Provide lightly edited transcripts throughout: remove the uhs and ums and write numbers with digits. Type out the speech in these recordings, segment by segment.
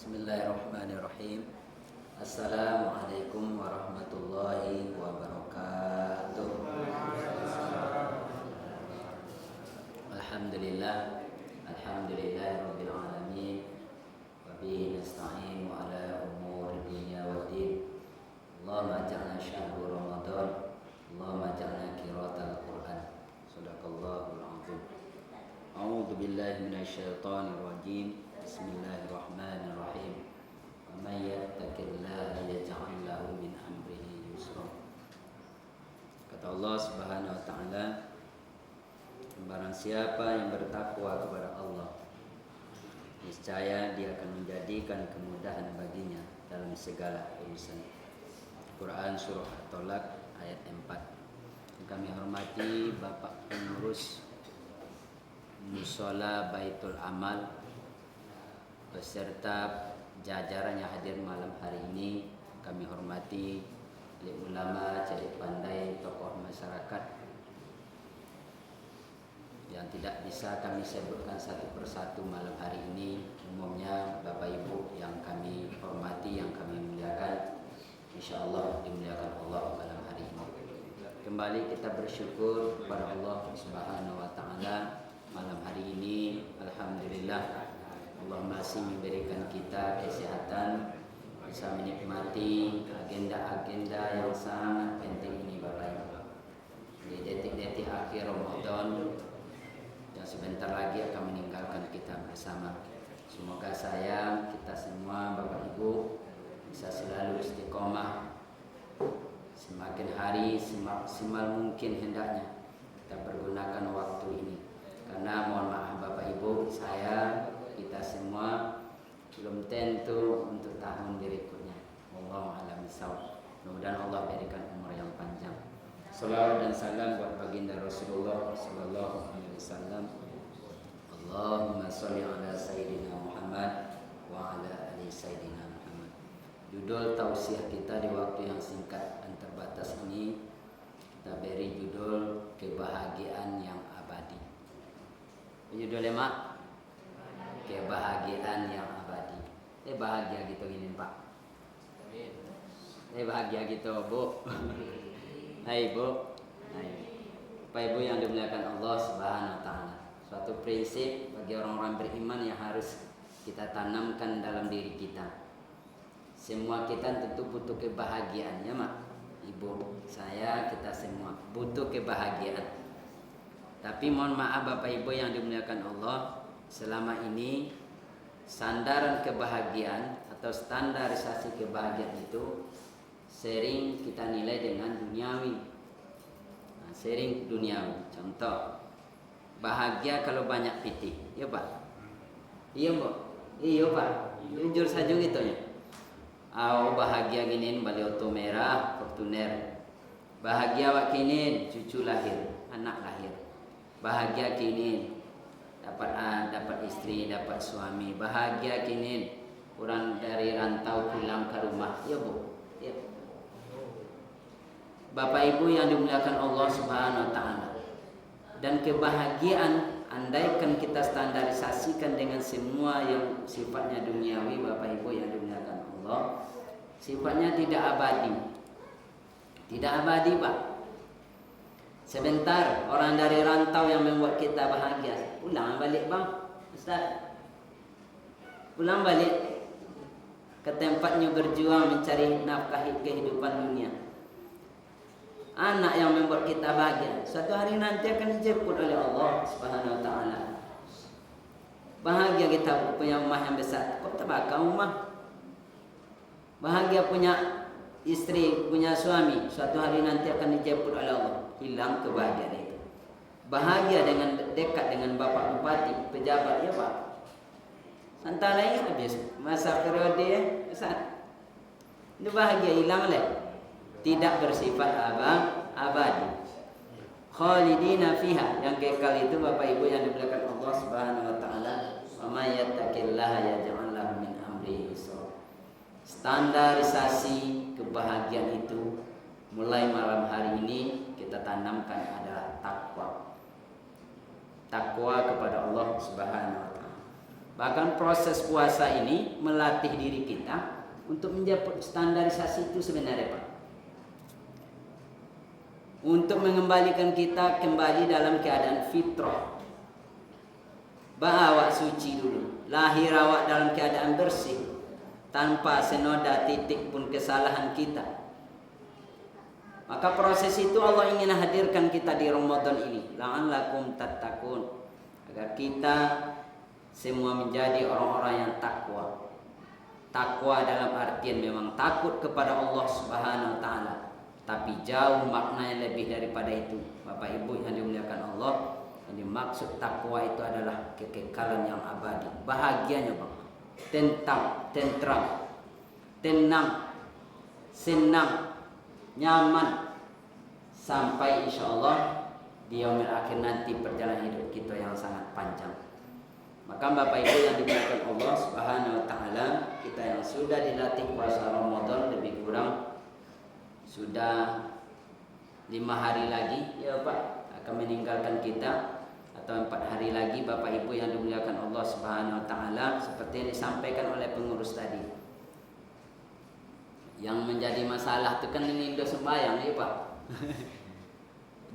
Bismillahirrahmanirrahim. Assalamualaikum warahmatullahi wabarakatuh. Alhamdulillahirabbil alamin. Wa bihi nasta'in wa ala umuri dunya waddin. Allahumma ja'alna syahrul Ramadan. Allahumma ja'alna qiraatal Qur'an. Shadaqallahul azim. A'udzu billahi minasyaitonir rajim. Bismillahirrahmanirrahim. Wa may yattaqillaha yaj'al lahu min amrihi yusra. Kata Allah Subhanahu wa taala, barang siapa yang bertakwa kepada Allah, niscaya dia akan menjadikan kemudahan baginya dalam segala urusan. Quran surah At-Tolak ayat 4. Kami hormati Bapak Pengurus Mushola Baitul Amal beserta jajaran yang hadir malam hari ini. Kami hormati ulama, jadi pandai, tokoh masyarakat yang tidak bisa kami sebutkan satu persatu malam hari ini. Umumnya Bapak Ibu yang kami hormati, yang kami muliakan, insyaallah dimuliakan Allah malam hari ini. Kembali kita bersyukur kepada Allah Subhanahu wa taala malam hari ini. Alhamdulillah, Allah masih memberikan kita kesehatan, bisa menikmati agenda-agenda yang sangat penting ini Bapak Ibu. Di detik-detik akhir Ramadan yang sebentar lagi akan meninggalkan kita bersama. Semoga kita semua Bapak Ibu bisa selalu istiqomah, semakin hari semaksimal mungkin hendaknya kita pergunakan waktu ini. Karena mohon maaf Bapak Ibu, kita semua belum tentu untuk tahun berikutnya. Wallahu a'lam bishawab. Mudah-mudahan Allah berikan umur yang panjang. Salawat dan salam buat baginda Rasulullah sallallahu alaihi wasallam. Allahumma sholli ala sayyidina Muhammad wa ala ali sayyidina Muhammad. Judul tausiah kita di waktu yang singkat dan terbatas ini kita beri judul kebahagiaan yang abadi. Judulnya Mak, kebahagiaan yang abadi. Bahagia gitu gini Pak. Bahagia gitu Bu. Hai Bu. Hai. Bapak Ibu yang dimuliakan Allah Subhanahu wa taala. Suatu prinsip bagi orang-orang beriman yang harus kita tanamkan dalam diri kita. Semua kita tentu butuh kebahagiaan ya Mak. Ibu, kita semua butuh kebahagiaan. Tapi mohon maaf Bapak Ibu yang dimuliakan Allah, selama ini sandaran kebahagiaan atau standarisasi kebahagiaan itu sering kita nilai dengan duniawi. Sering duniawi. Contoh, bahagia kalau banyak pitik, ya Pak? Iya Bu? Iya Pak? Jujur saja gitu ya. Bahagia gini beli oto merah, Fortuner. Bahagia wakinin cucu lahir, anak lahir. Bahagia kini dapat istri, dapat suami. Bahagia kini orang dari rantau pulang ke rumah. Ya Bu. Ya. Bapak Ibu yang dimuliakan Allah Subhanahu wa taala. Dan kebahagiaan andaikan kita standarisasikan dengan semua yang sifatnya duniawi, Bapak Ibu yang dimuliakan Allah, sifatnya tidak abadi. Tidak abadi, Pak. Sebentar orang dari rantau yang membuat kita bahagia, pulang balik Bang Ustaz, pulang balik ke tempatnya berjuang mencari nafkah kehidupan dunia. Anak yang membuat kita bahagia, suatu hari nanti akan dijemput oleh Allah Subhanahu wa taala. Bahagia kita punya rumah yang besar, kok terbakar rumah. Bahagia punya istri, punya suami, suatu hari nanti akan dijemput oleh Allah. Hilang kebahagiaan itu. Bahagia dengan dekat dengan Bapak Bupati, pejabat ya Pak. Santai lagi habis masa periode besar. Itu bahagia hilang leh. Tidak bersifat abadi. Khalidina fiha, yang kekal itu Bapak Ibu yang dimuliakan Allah Subhanahu wa taala. Wa may yattaqillaha yaj'al lahu min amrihi yusra. Standarisasi kebahagiaan itu mulai malam hari ini kita tanamkan adalah takwa. Takwa kepada Allah Subhanahu wa taala. Bahkan proses puasa ini melatih diri kita untuk menjadi standarisasi itu sebenarnya Pak. Untuk mengembalikan kita kembali dalam keadaan fitrah. Awak suci dulu, lahir awak dalam keadaan bersih, tanpa senoda titik pun kesalahan kita. Maka proses itu Allah ingin hadirkan kita di Ramadan ini, la'allakum tattaqun, agar kita semua menjadi orang-orang yang takwa. Takwa dalam artian memang takut kepada Allah Subhanahu wa taala, tapi jauh maknanya lebih daripada itu. Bapak Ibu yang dimuliakan Allah, yang dimaksud takwa itu adalah kekekalan yang abadi, bahagianya Bang. Tentram, tenang, senang, nyaman, sampai insya Allah di yaumil akhir nanti perjalanan hidup kita yang sangat panjang. Maka Bapak Ibu yang dimuliakan Allah Subhanahu wa taala, kita yang sudah dilatih puasa Ramadan lebih kurang sudah 5 hari lagi ya Pak akan meninggalkan kita, atau 4 hari lagi Bapak Ibu yang dimuliakan Allah Subhanahu wa taala, seperti yang disampaikan oleh pengurus tadi. Yang menjadi masalah itu kan ini Indo sembahyang ya Pak.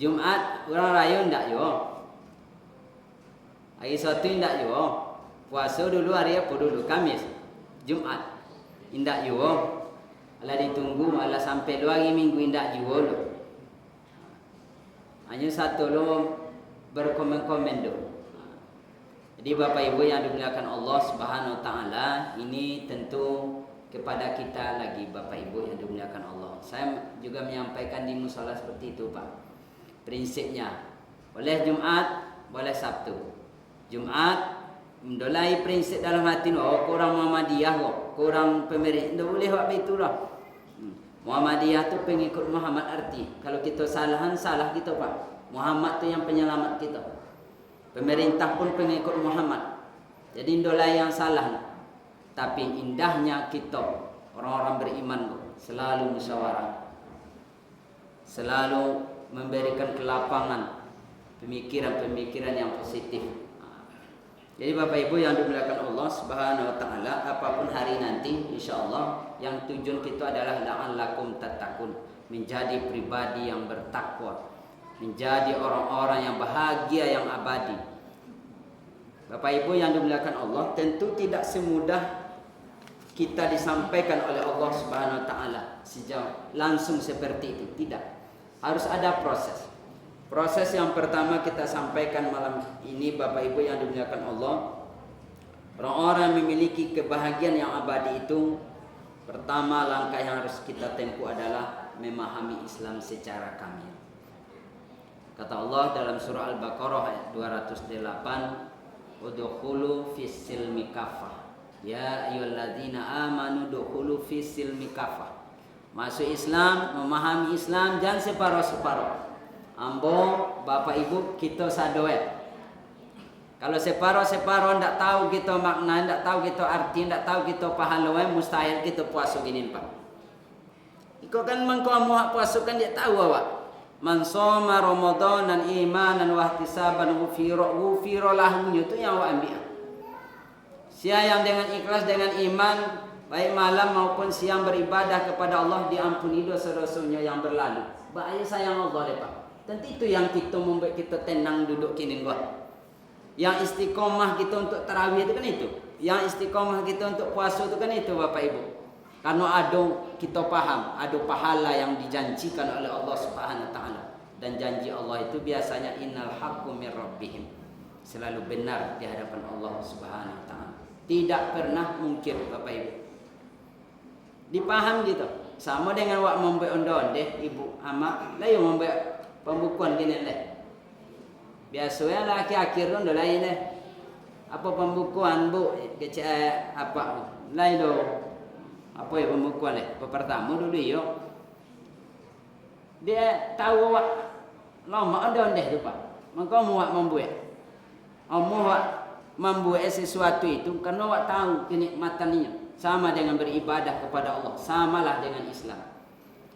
Jumat orang raya ndak yo. Hari Sabtu ndak yo. Puasa dulu hari apa dulu? Kamis. Jumat. Indak yo. Ala ditunggu malah sampai 2 hari minggu indak yo lo. Hanya satu lo berkomen-komen do. Jadi Bapak Ibu yang dimuliakan Allah Subhanahu wa taala, ini tentu kepada kita lagi Bapak Ibu yang dimuliakan Allah. Saya juga menyampaikan di musala seperti itu Pak. Prinsipnya boleh Jumat, boleh Sabtu. Jumat mendolai prinsip dalam hati kurang Muhammadiyah kurang pemerintah, tidak boleh buat itulah. Muhammadiyah tu pengikut Muhammad, arti kalau kita salahan salah kita Pak. Muhammad tu yang penyelamat kita. Pemerintah pun pengikut Muhammad. Jadi ndolai yang salah. Tapi indahnya kita orang-orang beriman selalu musyawarah, selalu memberikan kelapangan pemikiran-pemikiran yang positif. Jadi Bapak Ibu yang dimuliakan Allah Subhanahu wa taala, apapun hari nanti insyaallah yang tujuan kita adalah la'allakum tattaqun, menjadi pribadi yang bertakwa, menjadi orang-orang yang bahagia yang abadi. Bapak Ibu yang dimuliakan Allah, tentu tidak semudah kita disampaikan oleh Allah Subhanahu wa taala sejauh langsung seperti itu, tidak. Harus ada proses. Proses yang pertama kita sampaikan malam ini Bapak Ibu yang dimuliakan Allah, orang-orang yang memiliki kebahagiaan yang abadi itu, pertama langkah yang harus kita tempuh adalah memahami Islam secara kamil. Kata Allah dalam surah Al-Baqarah ayat 208, udkhulu fis silmi kafah. Ya ayyuhalladzina amanu udkhulu fis silmi kafah. Masuk Islam, memahami Islam jangan separuh-separuh. Ambo, Bapak Ibu kita sadoet. Kalau separuh-separuh ndak tahu kita makna, ndak tahu kita arti, ndak tahu kita pahala, mustahil kita puasa gini Pak. Iko kan mangko amuh puasa kan dia tahu awak. Man shoma ramadanan imanan wa ihtisaban ghufira lahu, itu yang awak ambil. Siapa yang dengan ikhlas dengan iman baik malam maupun siang beribadah kepada Allah, diampuni dosa-dosanya yang berlalu. Bahaya sayang Allah Pak. Tentu itu yang kita membuat kita tenang duduk kini gua. Yang istiqomah kita untuk tarawih itu kan itu. Yang istiqomah kita untuk puasa itu kan itu Bapak Ibu. Karena ada kita paham, ada pahala yang dijanjikan oleh Allah Subhanahu wa taala. Dan janji Allah itu biasanya innal haqqu mir rabbihim. Selalu benar di hadapan Allah Subhanahu wa taala. Tidak pernah mungkin Bapak Ibu. Dipaham gitu. Sama dengan wak membuat onde-onde ibu ama lain membuat pembukuan gini leh. Biasanya laki akhir tu lain leh. Apa pembukuan bu? Kecil apa? Lain do. Apa ya pembukuan leh? Pertama dulu yo. Dia tahu wak lama onde tu Pak. Maka muak membuat. Muak membuat sesuatu itu karena wak tahu kenikmatannya. Sama dengan beribadah kepada Allah, samalah dengan Islam.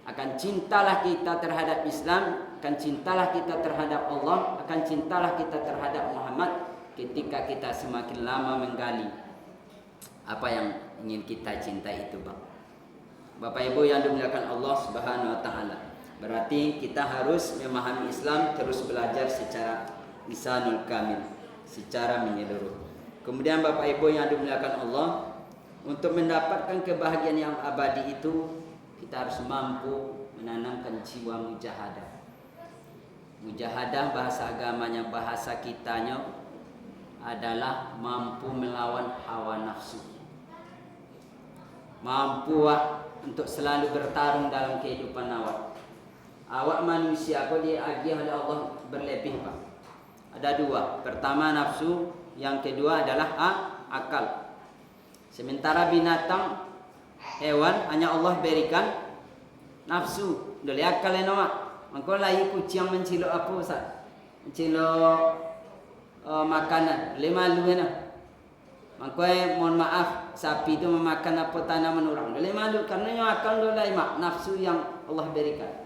Akan cintalah kita terhadap Islam, akan cintalah kita terhadap Allah, akan cintalah kita terhadap Muhammad, ketika kita semakin lama menggali apa yang ingin kita cintai itu, Bang. Bapak Ibu yang dimuliakan Allah Subhanahu wa taala. Berarti kita harus memahami Islam, terus belajar secara lisanul kamil, secara menyeluruh. Kemudian Bapak Ibu yang dimuliakan Allah, untuk mendapatkan kebahagiaan yang abadi itu kita harus mampu menanamkan jiwa mujahadah. Mujahadah bahasa agamanya, bahasa kitanya adalah mampu melawan hawa nafsu. Mampu untuk selalu bertarung dalam kehidupan awak. Awak manusia kau diagih oleh Allah berlebih, Pak. Ada dua. Pertama nafsu, yang kedua adalah akal. Sementara binatang, hewan hanya Allah berikan nafsu. Dari akal yang awak. Maka lagi kucing mencilok apa, Ustaz? Mencilok makanan. Boleh malu kan? Maka mohon maaf, sapi itu memakan apa tanaman orang. Boleh malu karena yang akal adalah nafsu yang Allah berikan.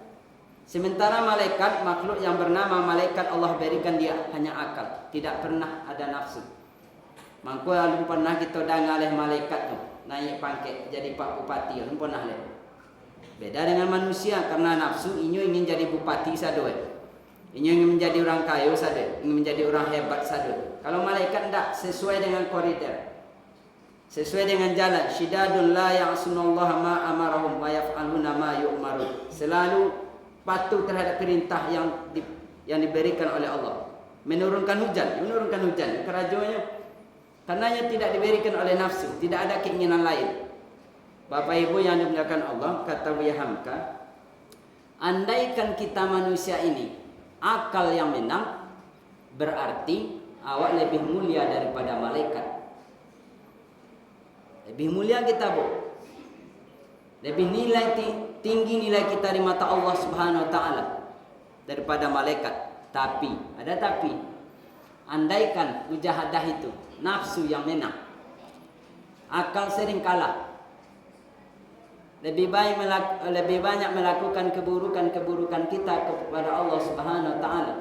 Sementara malaikat, makhluk yang bernama malaikat, Allah berikan dia hanya akal, tidak pernah ada nafsu. Maka belum pernah kita dengar oleh malaikat tu naik pangkat jadi Pak Bupati, belum pernah lihat. Beda dengan manusia, karena nafsu inyo ingin jadi bupati saja. Inyo ingin menjadi orang kaya saja, ingin menjadi orang hebat saja. Kalau malaikat tidak, sesuai dengan koridor, sesuai dengan jalan. Syidadun la ya'sunallaha ma amarahum wa yaf'aluna ma yu'marun. Selalu patuh terhadap perintah yang diberikan oleh Allah. Menurunkan hujan kerajaannya. Karenanya tidak diberikan oleh nafsu, tidak ada keinginan lain. Bapak Ibu yang dimuliakan Allah, kata Buya Hamka, andaikan kita manusia ini akal yang menang, berarti awak lebih mulia daripada malaikat. Lebih mulia kita, Bu. Lebih tinggi nilai kita di mata Allah Subhanahu wa taala daripada malaikat. Tapi, ada tapi. Andaikan mujahadah itu nafsu yang menang, akal sering kalah. Lebih banyak melakukan keburukan kita kepada Allah Subhanahu wa taala.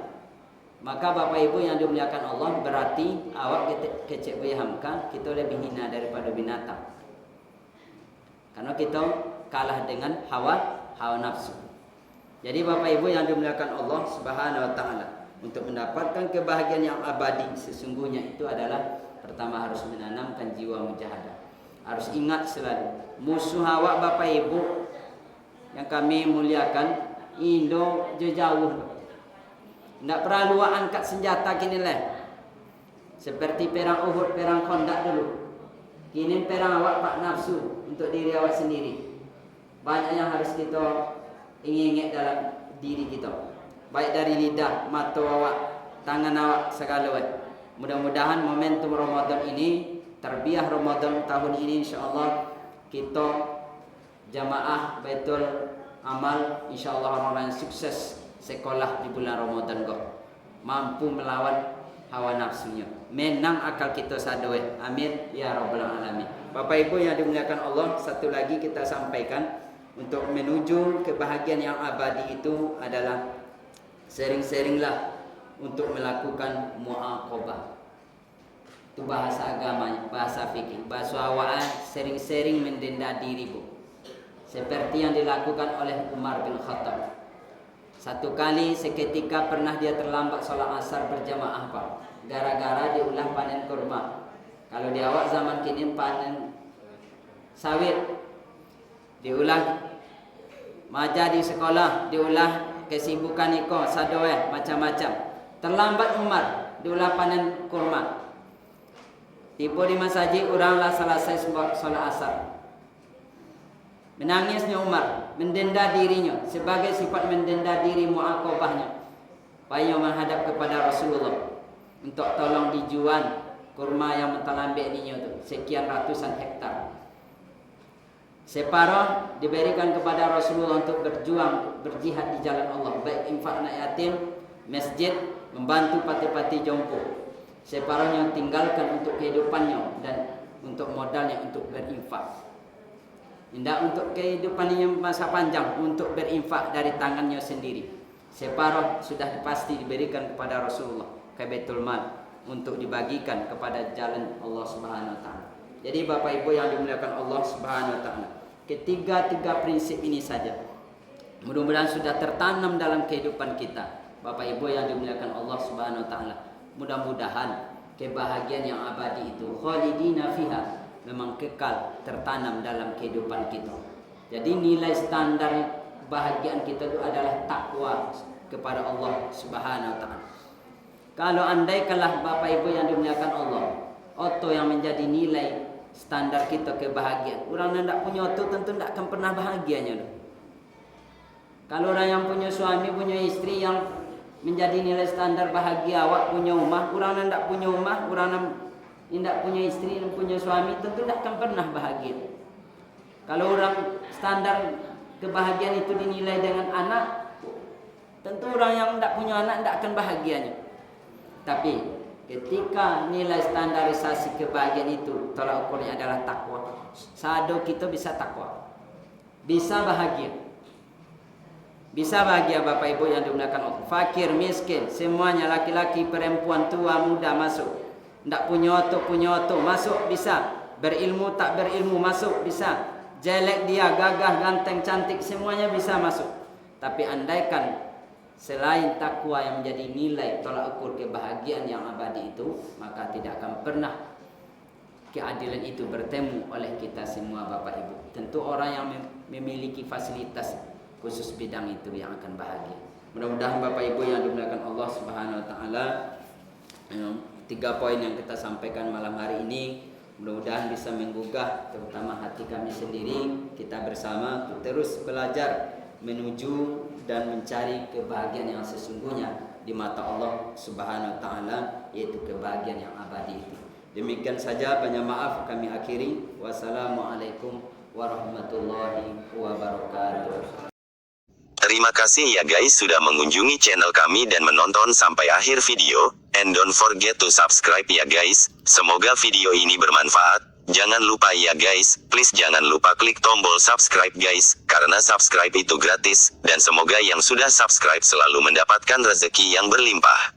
Maka Bapak Ibu yang dimuliakan Allah, berarti awak kecek Buya Hamka, kita lebih hina daripada binatang. Karena kita kalah dengan hawa nafsu. Jadi Bapak Ibu yang dimuliakan Allah Subhanahu wa taala, untuk mendapatkan kebahagiaan yang abadi sesungguhnya itu adalah pertama harus menanamkan jiwa mujahadah. Harus ingat selalu musuh awak Bapak Ibu yang kami muliakan, Indo jauh. Tidak perlu angkat senjata kini lah. Seperti perang Uhud, perang Khandaq dulu. Kini perang awak pak nafsu untuk diri awak sendiri. Banyak yang harus kita ingat dalam diri kita. Baik dari lidah, mata awak, tangan awak, segala macam. Mudah-mudahan momentum Ramadan ini, terbiah Ramadan tahun ini, insyaAllah kita jamaah Baitul Amal, insyaAllah orang-orang yang sukses sekolah di bulan Ramadan kok, mampu melawan hawa nafsunya, menang akal kita sadoi. Amin ya rabbal alamin. Bapak Ibu yang dimuliakan Allah, satu lagi kita sampaikan, untuk menuju kebahagiaan yang abadi itu adalah sering-seringlah untuk melakukan mu'aqabah. Itu bahasa agamanya, bahasa fikih. Bahasa awal sering-sering mendenda diri, Bu. Seperti yang dilakukan oleh Umar bin Khattab. Satu kali seketika pernah dia terlambat sholat asar berjamaah, Pak. Gara-gara diulah panen kurma. Kalau di awak zaman kini panen sawit, diulah maja di sekolah, diulah kesibukan iko sadoe macam-macam. Terlambat Umar diulah panen kurma. Tiba di masjid, oranglah selesai sholat asar. Menangisnya Umar, mendenda dirinya sebagai sifat mendenda diri mu'aqabahnya. Payah menghadap kepada Rasulullah untuk tolong dijual kurma yang mentalambek ninya itu, sekian ratusan hektar. Separuh diberikan kepada Rasulullah untuk berjuang, berjihad di jalan Allah, baik infak anak yatim, masjid, membantu pati-pati jompo. Separuhnya tinggalkan untuk kehidupannya dan untuk modalnya untuk berinfak. Tidak untuk kehidupannya masa panjang, untuk berinfak dari tangannya sendiri. Separuh sudah pasti diberikan kepada Rasulullah ke Baitul Mal. untuk dibagikan kepada jalan Allah Subhanahu wa taala. Jadi Bapak Ibu yang dimuliakan Allah Subhanahu wa taala, tiga prinsip ini saja mudah-mudahan sudah tertanam dalam kehidupan kita. Bapak Ibu yang dimuliakan Allah Subhanahu wa taala, mudah-mudahan kebahagiaan yang abadi itu khalidina fiha memang kekal tertanam dalam kehidupan kita. Jadi nilai standar kebahagiaan kita itu adalah takwa kepada Allah Subhanahu wa taala. Kalau andai kalah Bapak Ibu yang dimuliakan Allah, oto yang menjadi nilai standar kita kebahagiaan. Orang yang tidak punya oto tentu tidak akan pernah bahagianya. Kalau orang yang punya suami, punya istri yang menjadi nilai standar bahagia, awak punya rumah, orang yang tidak punya rumah, orang yang tidak punya istri dan punya suami, tentu tidak akan pernah bahagia. Kalau orang standar kebahagiaan itu dinilai dengan anak, tentu orang yang tidak punya anak tidak akan bahagianya. Tapi ketika nilai standarisasi kebahagiaan itu tolak ukurnya adalah takwa, sado kita bisa takwa, bisa bahagia. Bisa bahagia Bapak Ibu yang dimuliakan Allah. Fakir, miskin, semuanya, laki-laki, perempuan, tua, muda masuk. Tidak punya otot masuk bisa. Berilmu, tak berilmu masuk bisa. Jelek dia, gagah, ganteng, cantik, semuanya bisa masuk. Tapi andaikan selain takwa yang menjadi nilai tolak ukur kebahagiaan yang abadi itu, maka tidak akan pernah keadilan itu bertemu oleh kita semua Bapak Ibu. Tentu orang yang memiliki fasilitas khusus bidang itu yang akan bahagia. Mudah-mudahan Bapak Ibu yang dimuliakan Allah Subhanahu wa taala, 3 poin yang kita sampaikan malam hari ini mudah-mudahan bisa menggugah terutama hati kami sendiri, kita bersama terus belajar menuju dan mencari kebahagiaan yang sesungguhnya di mata Allah Subhanahu wa taala, yaitu kebahagiaan yang abadi itu. Demikian saja, banyak maaf kami akhiri. Wassalamualaikum warahmatullahi wabarakatuh. Terima kasih ya guys sudah mengunjungi channel kami dan menonton sampai akhir video. And don't forget to subscribe ya guys. Semoga video ini bermanfaat. Jangan lupa ya guys, please jangan lupa klik tombol subscribe guys, karena subscribe itu gratis. Dan semoga yang sudah subscribe selalu mendapatkan rezeki yang berlimpah.